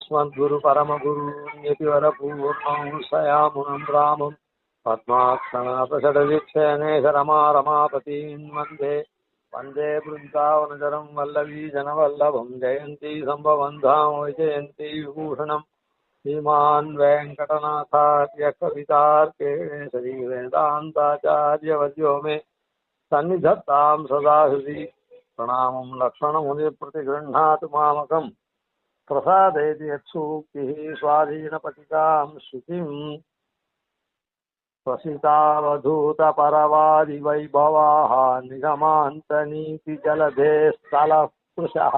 अस्मद्गुरु परमगुरु यतिवरपूर्णं सयामुनं रामं पद्माक्षणापषडवीक्षणेश रमापतीन् वन्दे वन्दे वृन्दावनचरं वल्लवी जनवल्लभं जयन्ती सम्भवं धाम जयन्ती विभूषणं श्रीमान् वेङ्कटनाथार्य कवितार्केण श्रीवेदान्ताचार्यवर्यो मे सन्निधत्तां सदा हृदि प्रणामं लक्ष्मणमुनिप्रतिगृह्णातु मामकम् प्रसादेति यत्सूक्तिः स्वाधीनपतिकां श्रुतिम् स्वसितावधूतपरवादिवैभवाः निगमान्तनीतिजलधे स्थलस्पृशः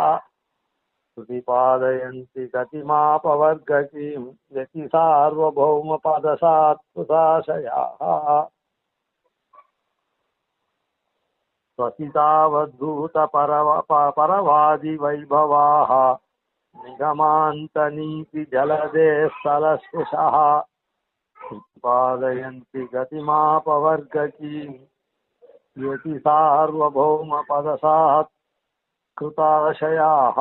श्रुतिपादयन्ति गतिमापवर्गकीं यति सार्वभौमपदसात्पुताशयाः स्वसितावधूतपरवादिवैभवाः निगमान्तनीतिजलधे स्थलस्पृशः पादयन्ति गतिमापवर्गकीं यति सार्वभौमपदसात् कृताशयाः.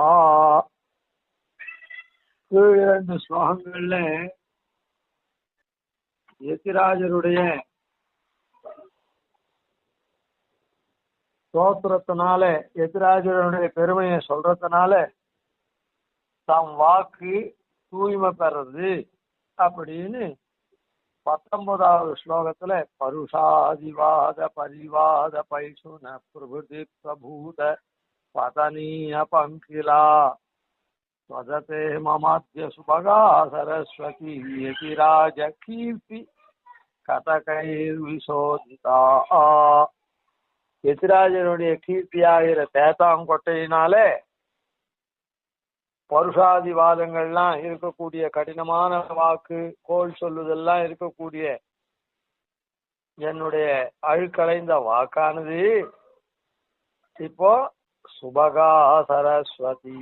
இரண்டு ஸ்லோகங்கள்ல யதிராஜருடைய ஸ்தோத்திரத்தினால யதிராஜருடைய பெருமையை சொல்றதுனால தம் வாக்கு தூய்மை பெறது அப்படின்னு 19வது ஸ்லோகத்துல பருஷாதிவாத பரிவாத பைசுன பிரபுதி பிரபூத பதனீய பங்கிலா ஸ்வததே மமாத்ய சுபகா சரஸ்வதி யதிராஜ கீர்த்தி கதகைர் விசோதிதா. யதிராஜனுடைய கீர்த்தியாகிற தேத்தாங்கொட்டையினாலே பருஷாதிவாதங்கள்லாம் இருக்கக்கூடிய கடினமான வாக்கு கோல் சொல்லுதெல்லாம் இருக்கக்கூடிய என்னுடைய அழுக்கலைந்த வாக்கானது இப்போ சுபகா சரஸ்வதி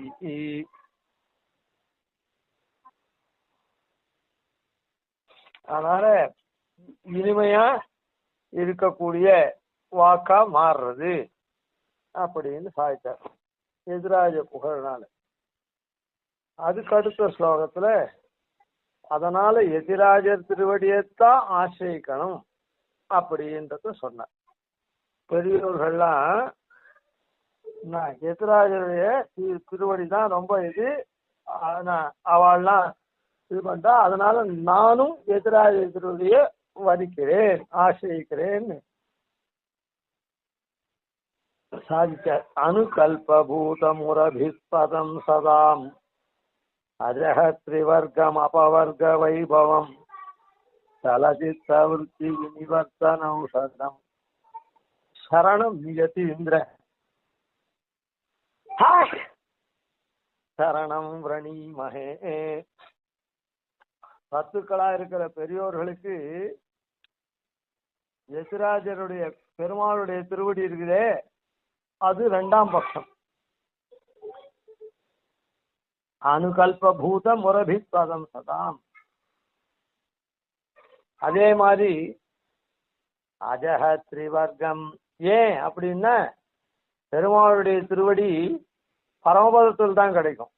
அதனால இனிமையா இருக்கக்கூடிய வாக்கா மாறுறது அப்படின்னு சாய்த்தார் எதிராஜ புகழ்னால. அதுக்கு அடுத்த ஸ்லோகத்துல அதனால எதிராஜர் திருவடியைத்தான் ஆசிரியிக்கணும் அப்படின்றத சொன்னார். பெரியோர்கள்லாம் எதிராஜருடைய திருவடி தான் ரொம்ப இது அவள்லாம் இது பண்றா, அதனால நானும் எதிராஜ திருவடிய வரிக்கிறேன் ஆசிரியிக்கிறேன் சாதிச்சார். அனுகல்பூதமுரபிஸ்பதம் சதாம் அஜஹ திரிவர்க்கம் அபவர்க்க வைபவம் சலசித்தவருத்தி விநிவர்த்தனௌஷதம் சரணம் யதீந்திர சரணம் விரணீமஹே. சத்துக்களா இருக்கிற பெரியோர்களுக்கு யதிராஜருடைய பெருமாளுடைய திருவடி இருக்குதே அது 2ஆம் பட்சம். அனுகல்பூத முரபிஸ்பதம் சதாம். அதே மாதிரி அஜஹ திரிவர்க்கம் ஏன் அப்படின்னா பெருமாளுடைய திருவடி பரமபதத்தில் தான் கிடைக்கும்.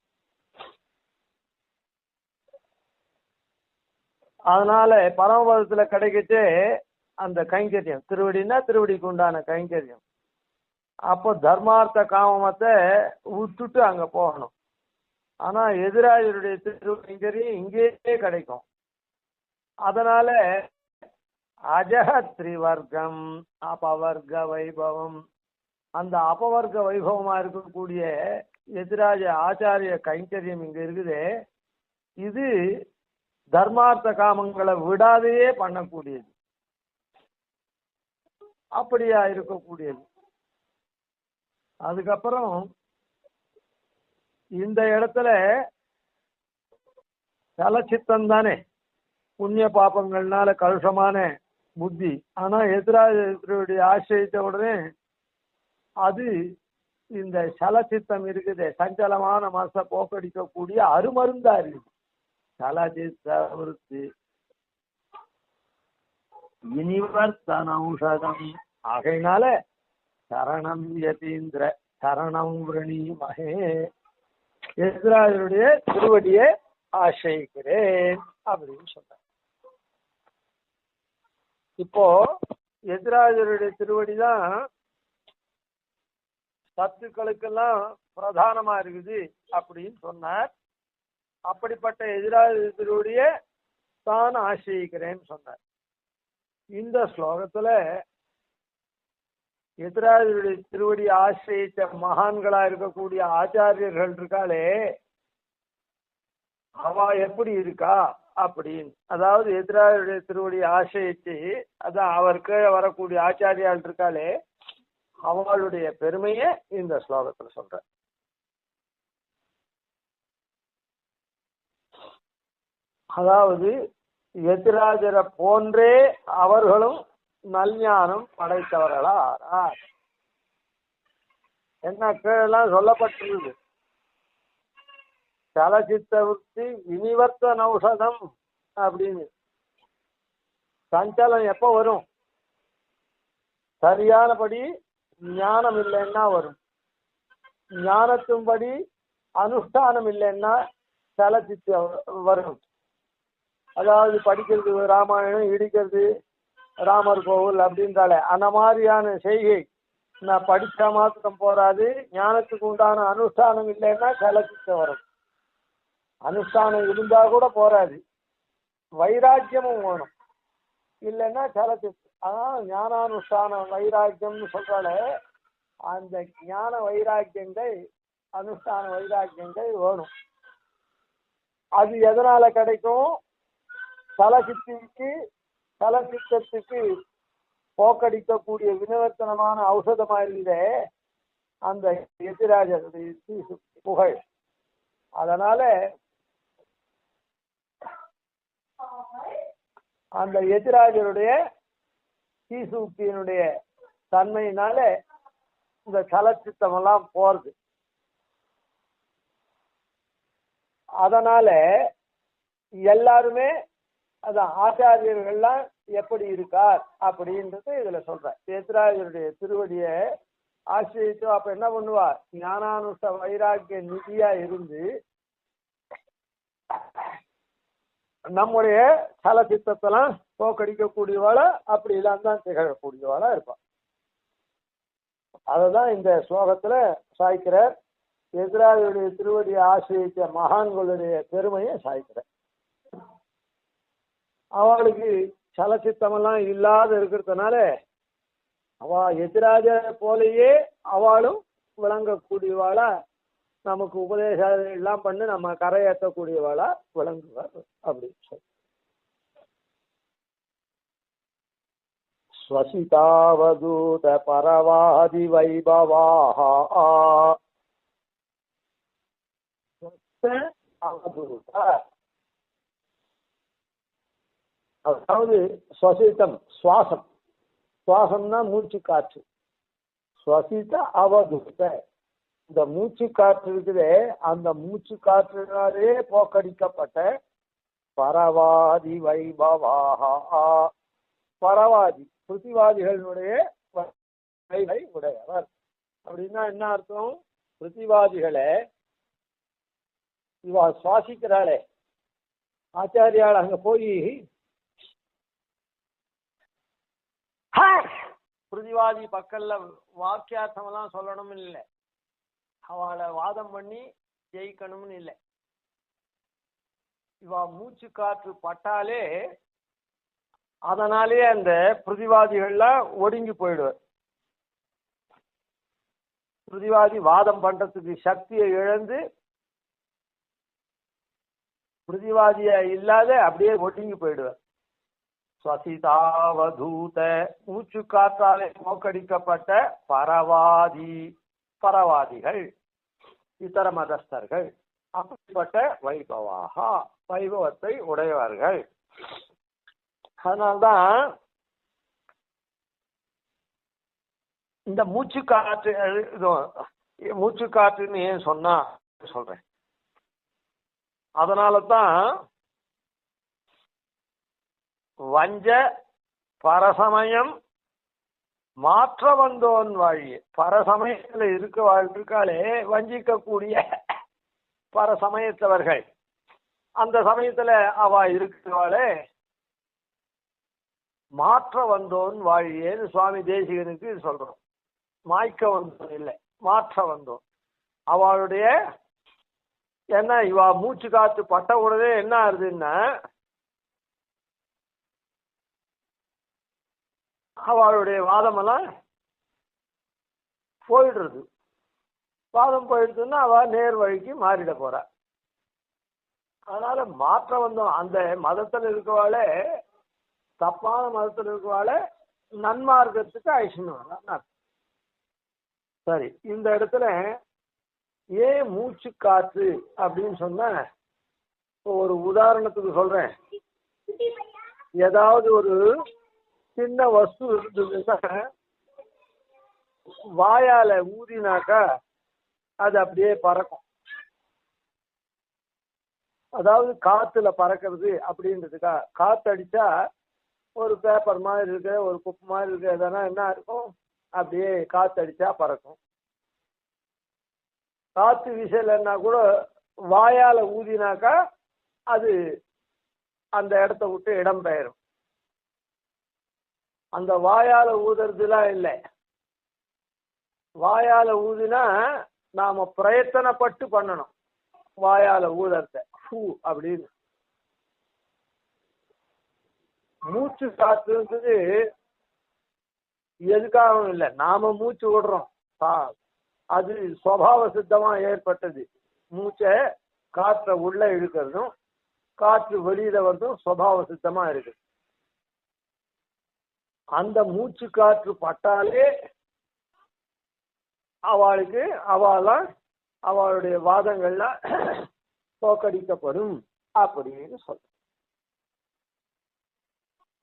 அதனால பரமபதத்துல கிடைக்கிட்டு அந்த கைங்கரியம் திருவடினா திருவடிக்கு உண்டான கைங்கரியம். அப்போ தர்மார்த்த காமத்தை விட்டுட்டு அங்க போகணும். ஆனா எதிராஜருடைய திருவடிங்கரியம் இங்கேயே கிடைக்கும். அதனால அஜஹ திரிவர்க்கம் அபவர்க்க வைபவம், அந்த அபவர்க்க வைபவமா இருக்கக்கூடிய எதிராஜ ஆச்சாரிய கைங்கரியம் இங்க இருக்குது. இது தர்மார்த்த காமங்களை விடாதையே பண்ணக்கூடியது, அப்படியா இருக்கக்கூடியது. அதுக்கப்புறம் இந்த இடத்துல சலச்சித்தம் தானே, புண்ணிய பாப்பங்கள்னால கலுஷமான புத்தி. ஆனா எதிராஜருடைய ஆசிரியத்த உடனே அது இந்த சலச்சித்தம் இருக்குது, சஞ்சலமான மனசை போக்கடிக்கக்கூடிய அருமருந்தா இருக்குது. சலச்சித்த விருத்தி விநிவர்த்தனௌஷதம். ஆகையினால சரணம் யதீந்திர சரணம் விரணீமஹே, எதிராஜருடைய திருவடியை ஆசைக்கிறேன் அப்படின்னு சொல்ற. இப்போ எதிராஜருடைய திருவடிதான் சத்துக்களுக்கெல்லாம் பிரதானமா இருக்குது அப்படின்னு சொன்னார். அப்படிப்பட்ட எதிராஜ திருவடிய தான் ஆசிரிக்கிறேன்னு சொன்னார். இந்த ஸ்லோகத்துல எதிராஜருடைய திருவடி ஆசிரியித்த மகான்களா இருக்கக்கூடிய ஆச்சாரியர்கள் இருக்காளே, அவ எப்படி இருக்கா அப்படின்னு, அதாவது எதிராஜருடைய திருவடி ஆசிரியிச்சு அதான் அவருக்கு வரக்கூடிய ஆச்சாரியால் இருக்காளே, அவளுடைய பெருமையை இந்த ஸ்லோகத்துல சொல்ற. அதாவது எதிராஜரை போன்றே அவர்களும் நல்ஞானம் படைத்தவர்களா ஆறார். என்ன கீழெல்லாம் சொல்லப்பட்டிருக்கு, சலச்சித்த விருத்தி வினிவர்த்தன ஔஷதம் அப்படின்னு. சஞ்சலம் எப்ப வரும்? சரியானபடி ஞானம் இல்லைன்னா வரும். ஞானத்தின்படி அனுஷ்டானம் இல்லைன்னா சலச்சித்த வரும். அதாவது படிக்கிறது ராமாயணம், இடிக்கிறது ராமர் கோவில் அப்படின்றாலே அந்த மாதிரியான செய்கை நான் படிச்சா மாத்திரம் போராது, ஞானத்துக்கு உண்டான அனுஷ்டானம் இல்லைன்னா சலச்சித்த வரும். அனுஷ்டானம் இருந்தா கூட போராது, வைராக்கியமும் வேணும், இல்லைன்னா சலச்சித்து. அதான் ஞானானுஷ்டான வைராக்கியம்னு சொல்றாலே, அந்த ஞான வைராக்கியங்கள் அனுஷ்டான வைராக்கியங்கள் வேணும். அது எதனால கிடைக்கும்? சலச்சித்தத்துக்கு போக்கடிக்கக்கூடிய வினவர்த்தனமான ஔஷதமா இருந்த அந்த எதிராஜருடைய புகழ். அதனால அந்த எதிராஜருடைய சீசூக்தியினுடைய தன்மையினால இந்த சலச்சித்தம் எல்லாம் போறது. அதனால எல்லாருமே அதான் ஆச்சாரியர்கள்லாம் எப்படி இருக்கார் அப்படின்றது இதுல சொல்ற. எதிராஜருடைய திருவடிய ஆசிரியத்து அப்ப என்ன பண்ணுவா, ஞானானுஷ்ட வைராக்கிய நிதியா இருந்து நம்முடைய சலச்சித்தத்தெல்லாம் போக்கடிக்கக்கூடியவாளா அப்படி எல்லாம் தான் திகழக்கூடியவாளா இருப்பான். அததான் இந்த ஸ்லோகத்துல சாய்க்கிறார். எதிராஜருடைய திருவடியை ஆசிரியத்த மகான்களுடைய பெருமையை சாய்க்கிறார். அவளுக்கு சலச்சித்தமெல்லாம் இல்லாத இருக்கிறதுனால அவ எதிராஜ போலேயே அவளும் விளங்கக்கூடியவாளா, நமக்கு உபதேசம் எல்லாம் பண்ணி நம்ம கரையேற்றக்கூடியவாளா விளங்குவார் அப்படின்னு சொல்லி. ஸ்வசிதாவதூத பரவாதி வைபவாஹ அவதூத, அதாவது ஸ்வசிதம் சுவாசம், சுவாசம்னா மூச்சு காற்று. ஸ்வசித அவதூத, இந்த மூச்சு காற்று இருக்குதே, அந்த மூச்சு காற்றினாலே போக்கடிக்கப்பட்ட பரவாதி வைபவாஹா, பரவாதி பிருத்திவாதிகளுடைய வைவை உடையவர். அப்படின்னா என்ன அர்த்தம்? பிருத்திவாதிகளை இவா சுவாசிக்கிறாளே, ஆச்சாரியால் அங்க போய் பிருத்திவாதி பக்கல்ல வாக்கியார்த்தம் எல்லாம் சொல்லணும் இல்லை, அவளை வாதம் பண்ணி ஜெயிக்கணும்னு இல்லை. இவா மூச்சு காற்று பட்டாலே அதனாலே அந்த பிருத்திவாதிகள்லாம் ஒடுங்கி போயிடுவார். பிருத்திவாதி வாதம் பண்றதுக்கு சக்தியை இழந்து பிருத்திவாதியா இல்லாத அப்படியே ஒடுங்கி போயிடுவார். ஸ்வசிதாவதூத, மூச்சு காற்றாலே போக்கடிக்கப்பட்ட பரவாதி, பரவாதிகள் இதர மதஸ்தர்கள், அப்படிப்பட்ட வைபவாக வைபவத்தை உடையவர்கள். அதனால்தான் இந்த மூச்சு காற்று, மூச்சு காற்றுன்னு ஏன் சொன்னா சொல்றேன். அதனால தான் வஞ்ச பரசமயம் மாற்ற வந்தோன் வாழிய, பரசமயத்துல இருக்காளே வஞ்சிக்கக்கூடிய பரசமயத்தவர்கள், அந்த சமயத்துல அவ இருக்கிறவாளே மாற்ற வந்தோன் வாழியேன்னு சுவாமி தேசிகனுக்கு சொல்றோம். மாய்க்க வந்தோம் இல்லை, மாற்ற வந்தோம். அவளுடைய என்ன இவா மூச்சு காத்து பட்ட உடனே என்ன ஆகுதுன்னா அவளுடைய வாதமெல்லாம் போயிடுறது. வாதம் போயிடுதுன்னா அவ நேர் வழிக்கு மாறிட போறா. அதனால மாற்ற வந்தோம். அந்த மதத்தில் இருக்கவாளே, தப்பான மதத்தில் இருக்கவாளே நன்மார்க்கத்துக்கு அழிச்சுன்னு வரலாம். சரி, இந்த இடத்துல ஏன் மூச்சு காற்று அப்படின்னு சொன்ன ஒரு உதாரணத்துக்கு சொல்றேன். ஏதாவது ஒரு சின்ன வஸ்து இருந்ததுன்னா வாயால ஊதினாக்கா அது அப்படியே பறக்கும். அதாவது காத்துல பறக்கிறது அப்படின்றதுக்கா காத்து அடிச்சா ஒரு பேப்பர் மாதிரி இருக்கு, ஒரு குப்பை மாதிரி இருக்கு, எதனா என்ன இருக்கும், அப்படியே காத்து அடிச்சா பறக்கும். காத்து வீசலைன்னா கூட வாயால ஊதினாக்கா அது அந்த இடத்த விட்டு இடம் பெயரும். அந்த வாயால ஊதுறதுலாம் இல்லை. வாயால ஊதினா நாம பிரயத்தனப்பட்டு பண்ணணும். வாயால ஊதறத அப்படின்னு. மூச்சு காத்துன்றது எதுக்காகவும் இல்லை, நாம மூச்சு விடுறோம், அது சுபாவ சித்தமா ஏற்பட்டது. மூச்சை காற்றை உள்ள இழுக்கிறதும் காற்று வெளியில வரதும் சுபாவ சித்தமா இருக்கு. அந்த மூச்சு காற்று பட்டாலே அவளுக்கு அவளுடைய வாதங்கள்லாம் தோக்கடிக்கப்படும் அப்படின்னு சொல்ற.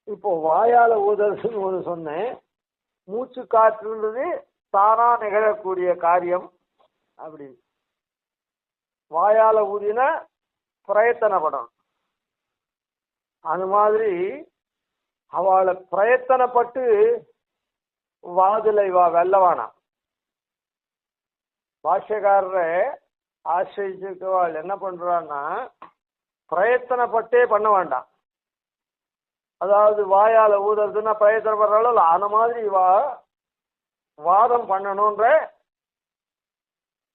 இப்போ வாயால ஊதல்னு ஒன்று சொன்னேன். மூச்சு காற்றுன்றது தானா நிகழக்கூடிய காரியம் அப்படின்னு. வாயால ஊதினா பிரயத்தனப்படணும். அந்த மாதிரி அவளை பிரயத்தனப்பட்டு வாதில இவா வெல்லவானா. பாஷ்யக்காரரை ஆசிரியவாள் என்ன பண்றான்னா பிரயத்தனப்பட்டே பண்ண வேண்டாம். அதாவது வாயால ஊதுறதுன்னா பிரயத்தனப்படுறாலும் அந்த மாதிரி இவா வாதம் பண்ணணும்ன்ற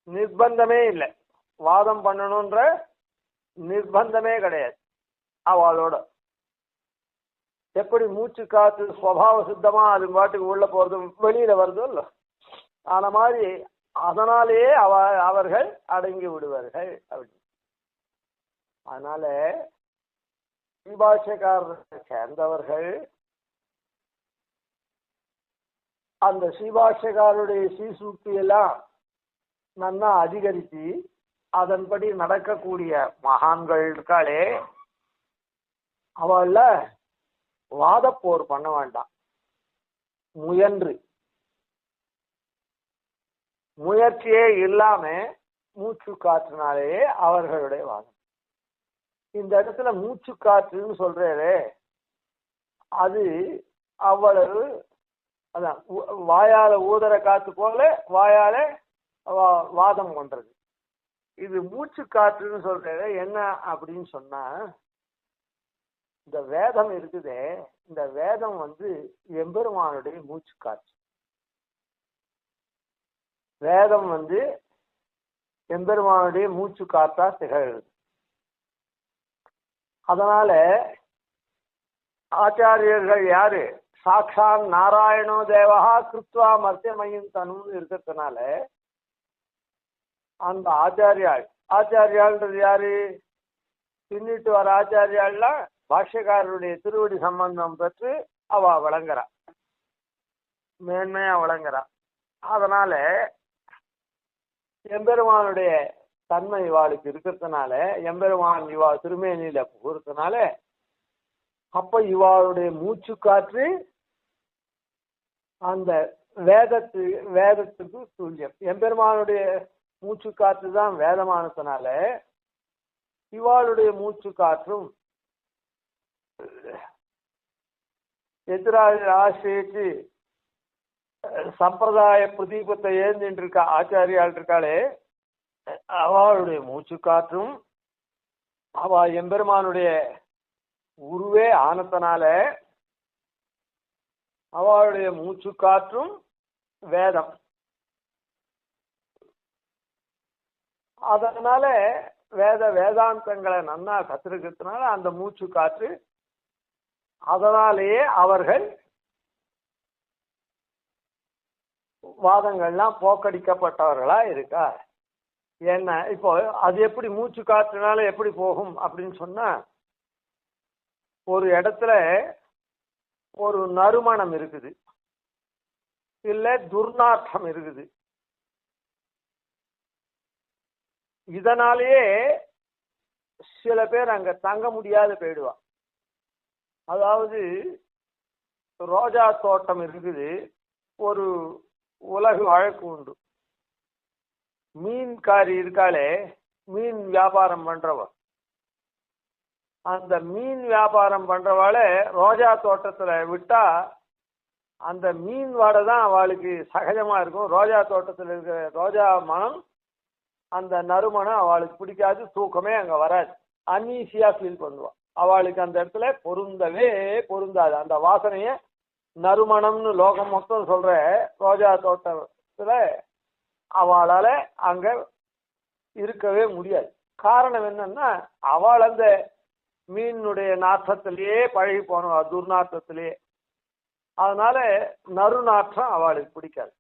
நிர்பந்தமே இல்லை. வாதம் பண்ணணும்ன்ற நிர்பந்தமே கிடையாது அவளோட. எப்படி மூச்சு காத்து சுபாவ சித்தமா அது பாட்டுக்கு உள்ள போறது வெளியில வருதோ இல்ல, அந்த மாதிரி அதனாலேயே அவர்கள் அடங்கி விடுவார்கள் அப்படி. அதனால ஸ்ரீபாஷ்யக்காரரை சேர்ந்தவர்கள் அந்த ஸ்ரீபாஷ்யக்காரருடைய ஸ்ரீசூக்தி எல்லாம் நன்னா அதிகரித்து அதன்படி நடக்கக்கூடிய மகான்கள் இருக்காளே, அவள வாதப்போர் பண்ண வேண்டாம். முயற்சியே இல்லாம மூச்சு காற்றுனாலேயே அவர்களுடைய வாதம். இந்த இடத்துல மூச்சு காற்றுன்னு சொல்றே, அது அவ்வளவு அதான் வாயால ஊதர காத்து போல வாயால வாதம் பண்றது. இது மூச்சு காற்றுன்னு சொல்றது என்ன அப்படின்னு சொன்னா, இந்த வேதம் இருக்குதே, இந்த வேதம் எம்பெருமானுடைய மூச்சு காற்று. வேதம் எம்பெருமானுடைய மூச்சு காத்தா திகழ்கிறது. அதனால ஆச்சாரியர்கள் யாரு, சாட்சான் நாராயணோ தேவஹா கிருத்வா மர்த்தியமயம் தனுன்னு இருக்கிறதுனால அந்த ஆச்சாரியாள்ன்றது யாரு, பின்னிட்டு வர ஆச்சாரியாள்லாம் பாஷ்யக்காரருடைய திருவடி சம்பந்தம் பெற்று அவ வழங்குறா, மேன்மையா வழங்குறா. அதனால எம்பெருமானுடைய தன்மை இவாளுக்கு இருக்கிறதுனால, எம்பெருமான் இவா திருமேனியில புகுறதுனால, அப்ப இவாளுடைய மூச்சு காற்று அந்த வேதத்துக்கு துல்லியம். எம்பெருமானுடைய மூச்சு காற்று தான் வேதமானதுனால இவாளுடைய மூச்சு காற்றும் எதிராக ஆசிரியிச்சு சம்பிரதாய பிரதீபத்தை ஏந்தின்னு இருக்க ஆச்சாரியால் இருக்காளே, அவளுடைய மூச்சு காற்றும் அவ எம்பெருமானுடைய உருவே ஆனத்தனால அவளுடைய மூச்சு காற்றும் வேதம். அதனால வேதாந்தங்களை நன்னா கத்திருக்கிறதுனால அந்த மூச்சு காற்று, அதனாலேயே அவர்கள் வாதங்கள்லாம் போக்கடிக்கப்பட்டவர்களா இருக்கா. என்ன இப்போ அது எப்படி மூச்சு காற்றுனால எப்படி போகும் அப்படின்னு சொன்னா, ஒரு இடத்துல ஒரு நறுமணம் இருக்குது, இல்ல துர்நாற்றம் இருக்குது. இதனாலேயே சில பேர் அங்க தங்க முடியாத போயிடுவா. அதாவது ரோஜா தோட்டம் இருக்குது, ஒரு உலகு வழக்கு உண்டு. மீன்காரி இருக்காளே, மீன் வியாபாரம் பண்றவ, அந்த மீன் வியாபாரம் பண்றவாளை ரோஜா தோட்டத்துல விட்டா அந்த மீன் வாடை தான் அவளுக்கு சகஜமா இருக்கும். ரோஜா தோட்டத்தில் இருக்கிற ரோஜா மனம், அந்த நறுமணம் அவளுக்கு பிடிக்காது, தூக்கமே அங்க வராது, அன்ஈசியா ஃபீல் பண்ணுவாள். அவளுக்கு அந்த இடத்துல பொருந்தவே பொருந்தாது. அந்த வாசனைய நறுமணம்னு லோகம் மொத்தம் சொல்ற ரோஜா தோட்டத்துல அவளால அங்க இருக்கவே முடியாது. காரணம் என்னன்னா, அவள் அந்த மீனுடைய நாற்றத்திலேயே பழகி போனவா, துர்நாற்றத்திலேயே. அதனால நறுநாற்றம் அவளுக்கு பிடிக்காது.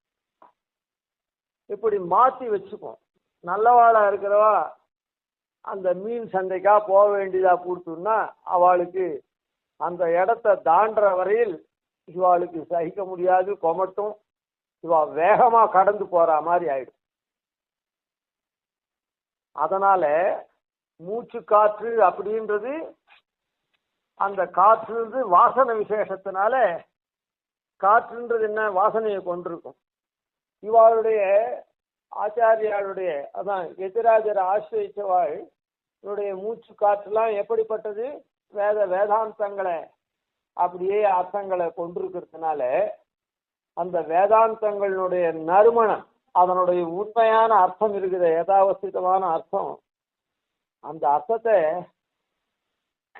இப்படி மாத்தி வச்சுப்போம். நல்லவாளா இருக்கிறவா அந்த மீன் சந்தைக்கா போக வேண்டியதா கொடுத்துன்னா அவளுக்கு அந்த இடத்த தாண்டுற வரையில் இவாளுக்கு சகிக்க முடியாது, கொமட்டும். இவா வேகமா கடந்து போற மாதிரி ஆயிடும். அதனால மூச்சு காற்று அப்படின்றது அந்த காற்று வாசனை விசேஷத்தினால, காற்றுன்றது என்ன வாசனையை கொண்டிருக்கும். இவாளுடைய ஆச்சாரியாளுடைய, அதான் எதிராஜரை ஆசிரியச்சவாள் இவருடைய மூச்சு காற்றுலாம் எப்படிப்பட்டது, வேதாந்தங்களை அப்படியே அர்த்தங்களை கொண்டிருக்கிறதுனால அந்த வேதாந்தங்களுடைய நறுமணம், அதனுடைய உண்மையான அர்த்தம் இருக்குது, யதாவஸ்திதமான அர்த்தம். அந்த அர்த்தத்தை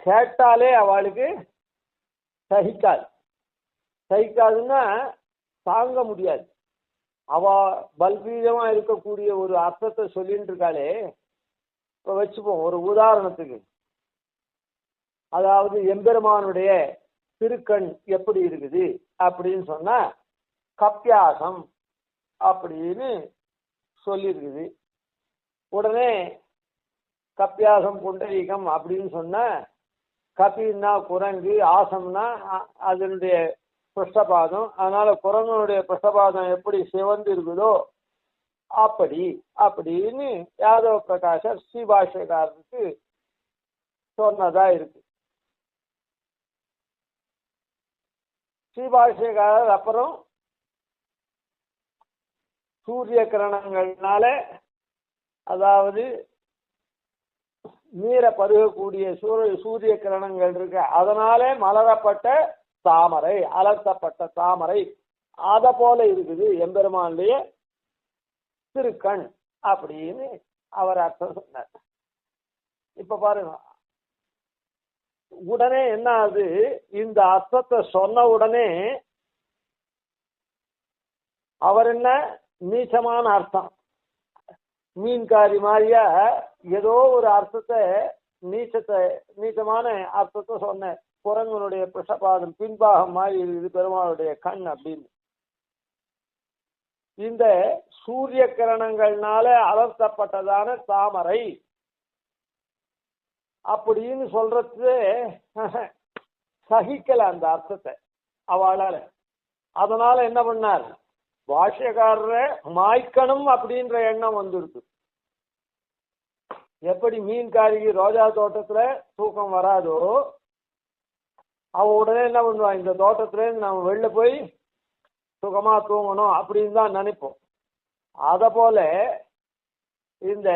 கேட்டாலே அவளுக்கு சகிக்காது. சகிக்காதுன்னா தாங்க முடியாது. அவ பல்பீதமா இருக்கக்கூடிய ஒரு அர்த்தத்தை சொல்லிட்டு இருக்காளே. இப்ப வச்சுப்போம் ஒரு உதாரணத்துக்கு, அதாவது எம்பெருமானுடைய திருக்கண் எப்படி இருக்குது அப்படின்னு சொன்னா கப்பியாசம் அப்படின்னு சொல்லியிருக்குது. உடனே கப்பியாசம் புண்டரீகம் அப்படின்னு சொன்ன, கபின்னா குரங்கு, ஆசம்னா அதனுடைய புஷ்டபாதம். அதனால குரங்கனுடைய புஷ்டபாதம் எப்படி சிவந்து இருக்குதோ அப்படி அப்படின்னு யாதவ பிரகாஷர் ஸ்ரீபாஷ்யக்காரருக்கு சொன்னதா இருக்கு. ஸ்ரீபாஷ்யக்காரர் அப்புறம் சூரிய கிரணங்கள்னால, அதாவது நீரை பருகக்கூடிய சூரிய கிரணங்கள் இருக்கு, அதனாலே மலரப்பட்ட தாமரை, அலர்த்தப்பட்ட தாமரை, அத போல இருக்குது எம்பெருமானுடைய திருக்கண் அப்படின்னு அவர் அர்த்தம் சொன்னார். இப்ப பாருங்க, உடனே என்ன ஆகுது, இந்த அர்த்தத்தை சொன்ன உடனே அவர் என்ன நீச்சமான அர்த்தம், மீன்காரி மாதிரியா ஏதோ ஒரு அர்த்தத்தை நீச்சமான அர்த்தத்தை சொன்ன, குரங்கனுடைய பிஷபாதம் பின்பாகம் மாதிரி இருக்குது பெருமாளுடைய கண் அப்படின்னு. இந்த சூரிய கிரணங்கள்னால அலர்த்தப்பட்டதான தாமரை அப்படின்னு சொல்றது சகிக்கல அந்த அர்த்தத்தை அவளால. அதனால என்ன பண்ணார், பாஷ்யக்காரர மாய்க்கணும் அப்படின்ற எண்ணம் வந்துருக்கு. எப்படி மீன்காரிக்கு ரோஜா தோட்டத்துல தூக்கம் வராதோ, அவ உடனே என்ன பண்ணுவான், இந்த தோட்டத்துல நம்ம வெளில போய் சுகமா தூங்கணும் அப்படின்னு தான் நினைப்போம். அத போல இந்த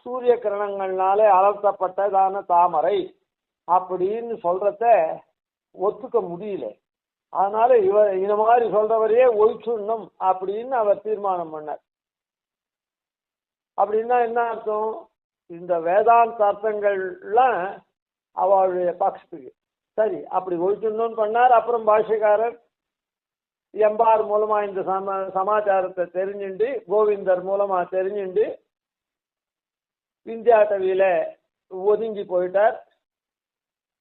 சூரிய கிரணங்கள்னாலே அலர்த்தப்பட்டதான தாமரை அப்படின்னு சொல்றத ஒத்துக்க முடியல. அதனால இந்த மாதிரி சொல்றவரையே ஒழிச்சுடணும் அப்படின்னு அவர் தீர்மானம் பண்ணார். அப்படின்னா என்ன அர்த்தம், இந்த வேதாந்த அர்த்தங்கள்லாம் அவளுடைய பட்சத்துக்கு சரி அப்படி ஒழிச்சிருந்தோன்னு பண்ணார். அப்புறம் பாஷ்யக்காரர் எம்பார் மூலமா இந்த சமாச்சாரத்தை தெரிஞ்சுண்டு கோவிந்தர் மூலமா தெரிஞ்சுண்டு விந்தியாட்டவியில ஒதுங்கி போயிட்டார்.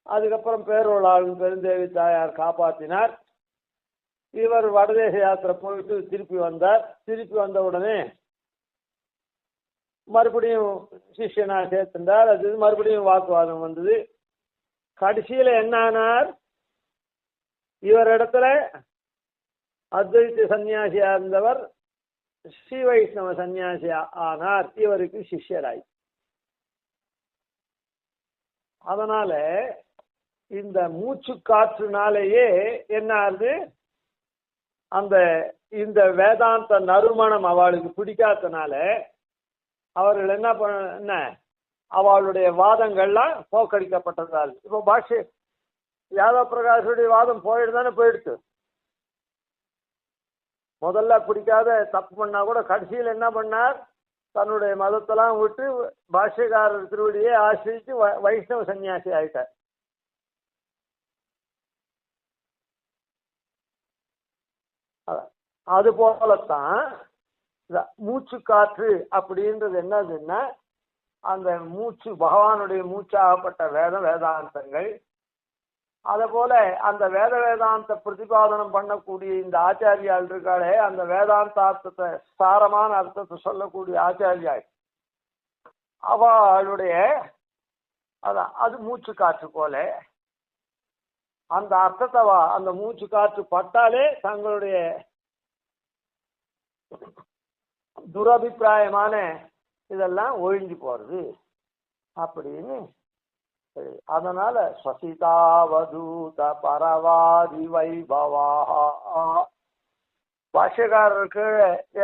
அதுக்கப்புறம் பேரோளாள் பெருந்தேவி தாயார் காப்பாற்றினார். இவர் வடதேச யாத்திரை போயிட்டு திருப்பி வந்தார். திருப்பி வந்த உடனே மறுபடியும் சிஷ்யனா சேர்த்துட்டார். அது மறுபடியும் வாக்குவாதம் வந்தது. கடைசியில என்ன ஆனார், இவர் இடத்துல அத்வைத சன்னியாசியா இருந்தவர் ஸ்ரீ வைஷ்ணவ சன்னியாசி ஆனார். இவருக்கு சிஷ்யராய். அதனால இந்த மூச்சு காற்றுனாலேயே என்ன ஆகுது, அந்த இந்த வேதாந்த நறுமணம் அவளுக்கு பிடிக்காதனால அவர்கள் என்ன அவளுடைய வாதங்கள்லாம் போக்கடிக்கப்பட்டதால் இப்போ பாஷ்ய யாதவ பிரகாஷுடைய வாதம் போயிடுதானே போயிடுச்சு. முதல்ல பிடிக்காத தப்பு பண்ணா கூட கடைசியில் என்ன பண்ணார், தன்னுடைய மதத்தெல்லாம் விட்டு பாஷ்யக்காரர் திருவடியை ஆசிரித்து வைஷ்ணவ சன்னியாசி ஆயிட்டார். அது போலத்தான் மூச்சு காற்று அப்படின்றது என்னதுன்னா, அந்த மூச்சு பகவானுடைய மூச்சாகப்பட்ட வேதாந்தங்கள், அதே போல அந்த வேதாந்த பிரதிபாதனம் பண்ணக்கூடிய இந்த ஆச்சாரியால் இருக்காளே, அந்த வேதாந்தார்த்தத்தை சாரமான அர்த்தத்தை சொல்லக்கூடிய ஆச்சாரியாள் அவளுடைய அதான் அது மூச்சு காற்று போல அந்த அர்த்தத்தை அந்த மூச்சு காற்று பட்டாலே தங்களுடைய துரபிப்பிராயமான இதெல்லாம் ஒழிஞ்சு போறது அப்படின்னு. அதனால ஸ்வசிதாவதூத பரவாதி வைபவா பாஷ்யக்காரருக்கு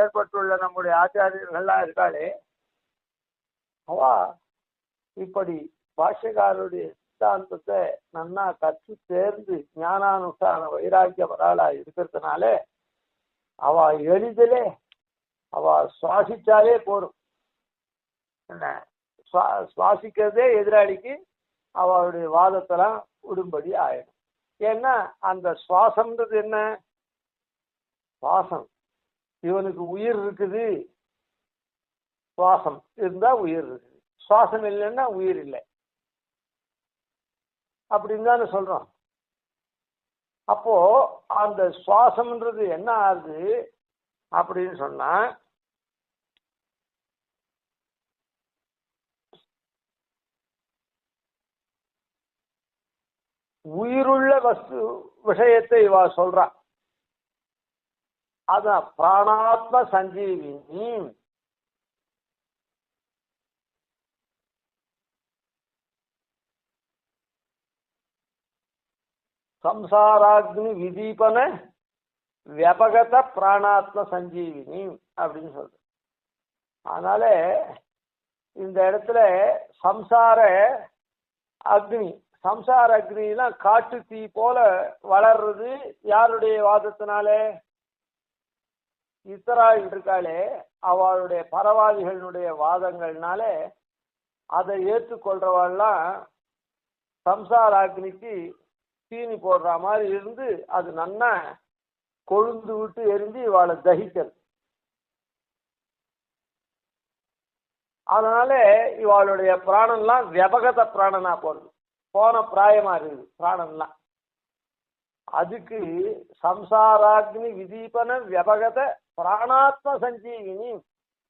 ஏற்பட்டுள்ள நம்முடைய ஆச்சாரியர்கள்லாம் இருக்காளே, அவா இப்படி பாஷ்யக்காரருடைய சித்தாந்தத்தை நன்னா கற்று தேர்ந்து ஞானானுஷ்டான வைராக்கிய வராளா இருக்கிறதுனால அவ எளிதிலே அவ சுவாசிச்சாலே போரும். என்ன சுவாசிக்கிறதே எதிராளிக்கு அவளுடைய வாதத்தெல்லாம் விடும்படி ஆயிடும். ஏன்னா அந்த சுவாசம்ன்றது என்ன, சுவாசம் இவனுக்கு உயிர் இருக்குது, சுவாசம் இருந்தா உயிர் இருக்குது, சுவாசம் இல்லைன்னா உயிர் இல்லை அப்படின்னு தானே சொல்றோம். அப்போ அந்த சுவாசம்ன்றது என்ன ஆகுது அப்படின்னு சொன்னா, உயிருள்ள வஸ்து விஷயத்தை இவா சொல்றா. அதான் பிராணாத்ம சஞ்சீவினி. சம்சாராக்னி விதீபன வியபகத பிராணாத்ம சஞ்சீவினி அப்படின்னு சொல்ற. அதனால இந்த இடத்துல சம்சார அக்னி, சம்சார அக்னிலாம் காட்டு தீ போல வளர்றது யாருடைய வாதத்தினால, இத்தராள் இருக்காளே அவளுடைய பரவாதிகளுடைய வாதங்கள்னால அதை ஏற்றுக்கொள்றவாள்லாம் சம்சார அக்னிக்கு தீனி போடுற மாதிரி இருந்து அது நன்னா கொழுந்து விட்டு எரிஞ்சு இவாளை தகிக்கிறது. அதனால இவாளுடைய பிராணம்லாம் வியபகத பிராணனா போறது, போன பிராயமா இருக்குது பிராணம்லாம். அதுக்கு சம்சாராக்னி விதீபன வியபகத பிராணாத்ம சஞ்சீவினி,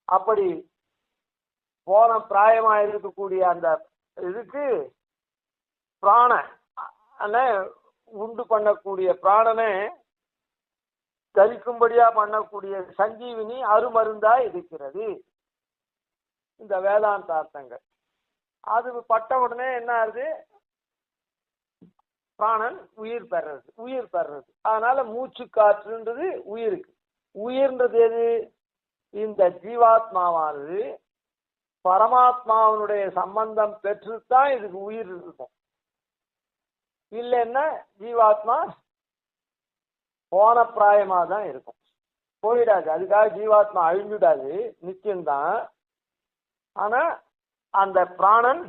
அப்படி போன பிராயமா இருக்கக்கூடிய அந்த இதுக்கு பிராண உண்டு பண்ணக்கூடிய பிராணனை தரிக்கும்படியா பண்ணக்கூடிய சஞ்சீவினி அருமருந்தா இருக்கிறது இந்த வேதாந்தார்த்தங்கள். அது பட்ட உடனே என்ன ஆகுது, பிராணன் உயிர் பெறது. அதனால மூச்சு காற்றுன்றது உயிருக்கு. உயிர்ன்றது எது, இந்த ஜீவாத்மாவானது பரமாத்மாவனுடைய சம்பந்தம் பெற்றுத்தான் இதுக்கு உயிர் இருக்கும். இல்லைன்னா ஜீவாத்மா போன பிராயமா தான் இருக்கும், போயிடாது. அதுக்காக ஜீவாத்மா அழிஞ்சுடாது, நிச்சயம்தான். ஆனா அந்த பிராணன்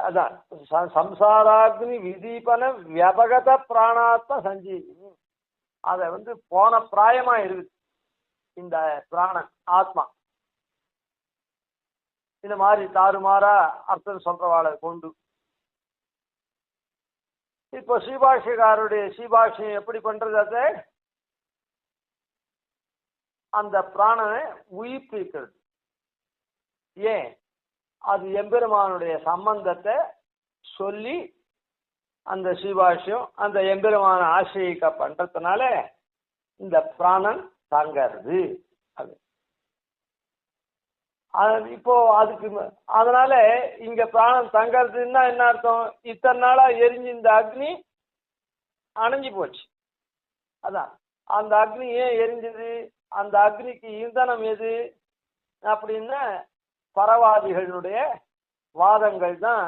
அதான் சம்சாராக்னி விதீபன வியபகத பிராணாத்ம சஞ்சீவினி. அத போன பிராயமா இருக்குது இந்த பிராணன் ஆத்மா. இந்த மாதிரி தாறுமாறா அர்த்தம் சொல்றவாளை கொண்டு இப்போ ஸ்ரீபாஷ்யக்காருடைய ஸ்ரீபாஷ்யம் எப்படி பண்றது? அது அந்த பிராணனை உயிர்ப்பிக்கிறது. ஏன்? அது எம்பெருமானுடைய சம்பந்தத்தை சொல்லி அந்த ஸ்ரீபாஷ்யம் அந்த எம்பெருமான ஆசிரியிக்க பண்றதுனால இந்த பிராணன் தங்கிறது. அது இப்போ அதுக்கு அதனால இங்க பிராணம் தங்கறதுன்னா என்ன அர்த்தம்? இத்தனை நாளா எரிஞ்சு இந்த அக்னி அணைஞ்சு போச்சு. அதான் அந்த அக்னி ஏன் எரிஞ்சது? அந்த அக்னிக்கு இந்தனம் எது அப்படின்னா பரவாதிகளுடைய வாதங்கள் தான்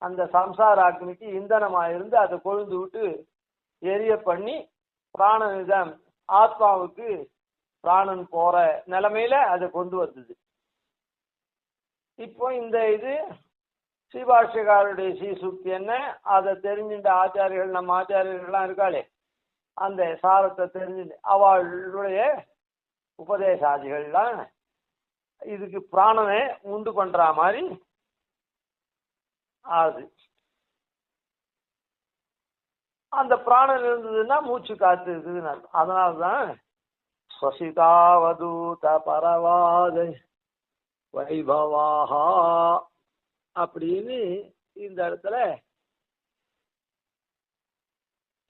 அந்த சம்சார அக்னிக்கு இந்தனமாக இருந்து அதை கொழுந்து விட்டு எரிய பண்ணி பிராணனிடம் ஆத்மாவுக்கு பிராணன் போற நிலைமையில அதை கொண்டு வந்தது. இப்போ இந்த இது ஸ்ரீபாஷ்யக்காருடைய ஸ்ரீசுக்தி என்ன, அதை தெரிஞ்சின்ற ஆச்சாரியர்கள் நம்ம ஆச்சாரியர்கள்லாம் இருக்காளே அந்த சாரத்தை தெரிஞ்சு அவளுடைய உபதேசாதிகள்லாம் இதுக்கு பிராணனை உண்டு பண்ற மாதிரி ஆகுது. அந்த பிராணன் இருந்ததுன்னா மூச்சு காத்து இருக்குதுன்னு அர்த்தம். அதனால்தான் ஸ்வசிதாவதூத பரவாத வைபவாஹா அப்படின்னு இந்த இடத்துல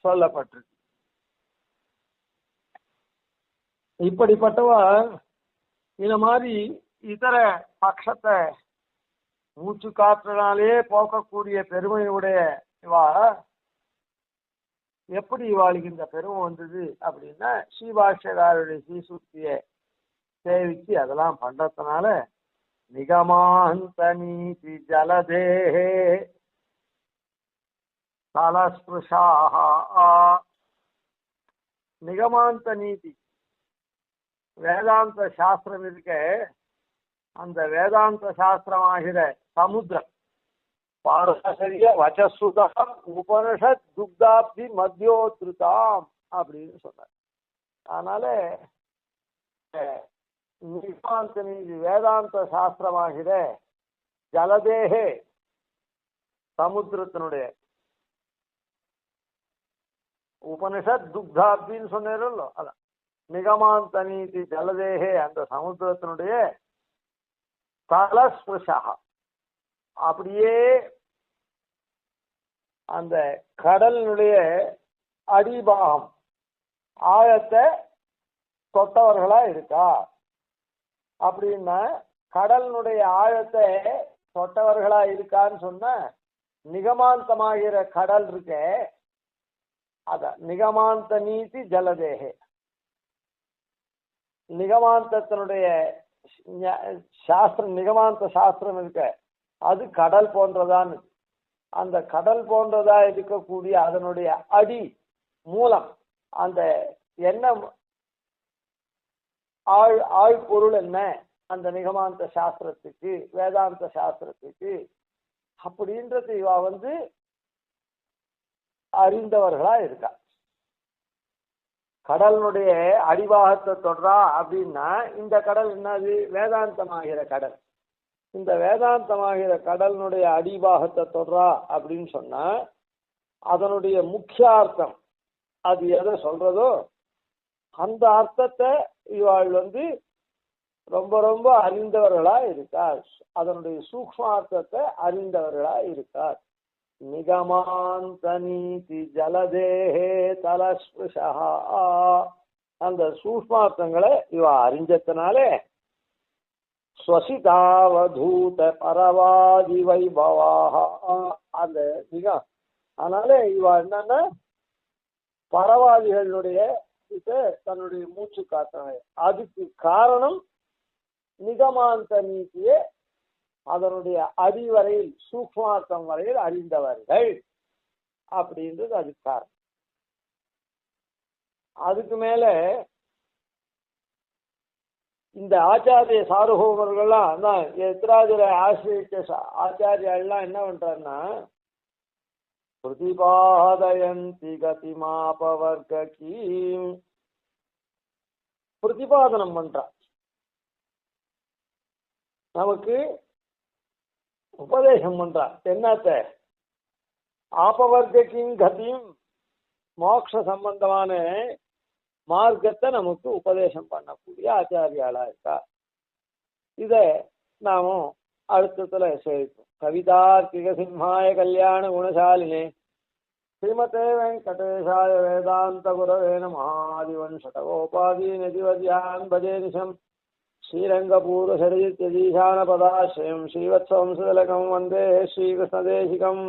சொல்லப்பட்டிருக்கு. இப்படிப்பட்டவ இந்த மாதிரி இதர பட்சத்தை மூச்சு காற்றினாலே போக்கக்கூடிய பெருமையுடைய இவா எப்படி இவாளுக்கு இந்த பெருமை வந்தது அப்படின்னா ஸ்ரீபாஷ்யக்காருடைய ஸ்ரீசுக்தியை சேவிச்சு அதெல்லாம் பண்றதுனால நிகமாந்த நீதி ஜலதேஹே தலஸ்பிருஷாஹா. நிகமாந்த நீதி வேதாந்த சாஸ்திரம் இருக்க, அந்த வேதாந்த சாஸ்திரமாகிற சமுத்திரம் பாரசரிய வச்சசுதம் உபனிஷத் துக்தாப்தி மத்தியோத்ருதாம் அப்படின்னு சொன்னார். அதனால நிகமாந்த நீதி வேதாந்த சாஸ்திரமாகிற ஜலதேகே சமுத்திரத்தினுடைய உபனிஷத் துக்தாப்தின்னு சொன்னேரோ அதான் நிகமாந்த நீதி ஜலதேகே அந்த சமுத்திரத்தினுடைய தலஸ்பிருஷா அப்படியே அந்த கடலினுடைய அடிபாகம் ஆழத்தை தொட்டவர்களா இருக்கா அப்படின்னா கடலினுடைய ஆழத்தை தொட்டவர்களா இருக்கான்னு சொன்ன நிகமாந்தமாகிற கடல் இருக்க அத நிகமாந்த நீதி ஜலதேகே. நிகமாந்தத்தினுடைய சாஸ்திரம் நிகமாந்த சாஸ்திரம் இருக்க அது கடல் போன்றதான். அந்த கடல் போன்றதா இருக்கக்கூடிய அதனுடைய அடி மூலம் அந்த என்ன ஆழ்பொருள் என்ன அந்த நிகமாந்த சாஸ்திரத்துக்கு வேதாந்த சாஸ்திரத்துக்கு அப்படின்றது இவா அறிந்தவர்களா இருக்கா. கடலினுடைய அடிபாகத்தை தொடரா அப்படின்னா இந்த கடல் என்னது? வேதாந்தமாகிற கடல். இந்த வேதாந்தமாகிற கடலினுடைய அடிபாகத்தை தொடரா அப்படின்னு சொன்னா அதனுடைய முக்கிய அர்த்தம் அது எதை சொல்றதோ அந்த அர்த்தத்தை இவாள் ரொம்ப ரொம்ப அறிந்தவர்களா இருக்கார். அதனுடைய சூக்ஷ்ம அர்த்தத்தை அறிந்தவர்களா இருக்கார். நிகமாந்த நீதி ஜலதேஹே தலஸ்பிருஷா அந்த சூக்ஷ்மார்த்தங்களை இவ அறிஞ்சத்தினாலே ஸ்வசிதாவதூத பரவாதி வைபவாஹ அந்த அதனால இவ என்னன்னா பரவாதிகளுடைய தன்னுடைய மூச்சு காத்தாங்க. அதுக்கு காரணம் நிகமாந்த நீதியை அதனுடைய அடிவரையில் சூக்ஷ்மார்த்தம் வரையில் அறிந்தவர்கள் அப்படின்றது அதுக்கு காரணம். அதுக்கு மேல இந்த ஆச்சாரிய சார்வபௌமர்கள்லாம் அதான் எத்ராஜரை ஆசிரியிச்ச ஆச்சாரியெல்லாம் என்ன பண்றாருன்னா பிரதிபாதயந்தி கதிமாபவர்கீம் பிரதிபாதனம் பண்றா, நமக்கு உபதேசம் பண்றா. என்னத்த ஆபவர்க்கின் கதியும் மோட்ச சம்பந்தமான மார்க்கத்தை நமக்கு உபதேசம் பண்ணக்கூடிய ஆச்சாரியாளா இருக்கா. இத நாமும் அடுத்தத்துல சேர்ப்போம். கவிதார்க்கிக சிம்ஹாய கல்யாண குணசாலினே ஸ்ரீமதே வெங்கடேஷாய வேதாந்த குரவே நமः. ஆதிவன்ஷடகோபாதி நதிவத்யான் பஜே நிஷம் ஸ்ரீரங்கபூர்வசரித்யதீசான பதாஸ்ரயம் ஸ்ரீவத்சவம்சதலகம் வந்தே ஸ்ரீகிருஷ்ணதேசிகம்.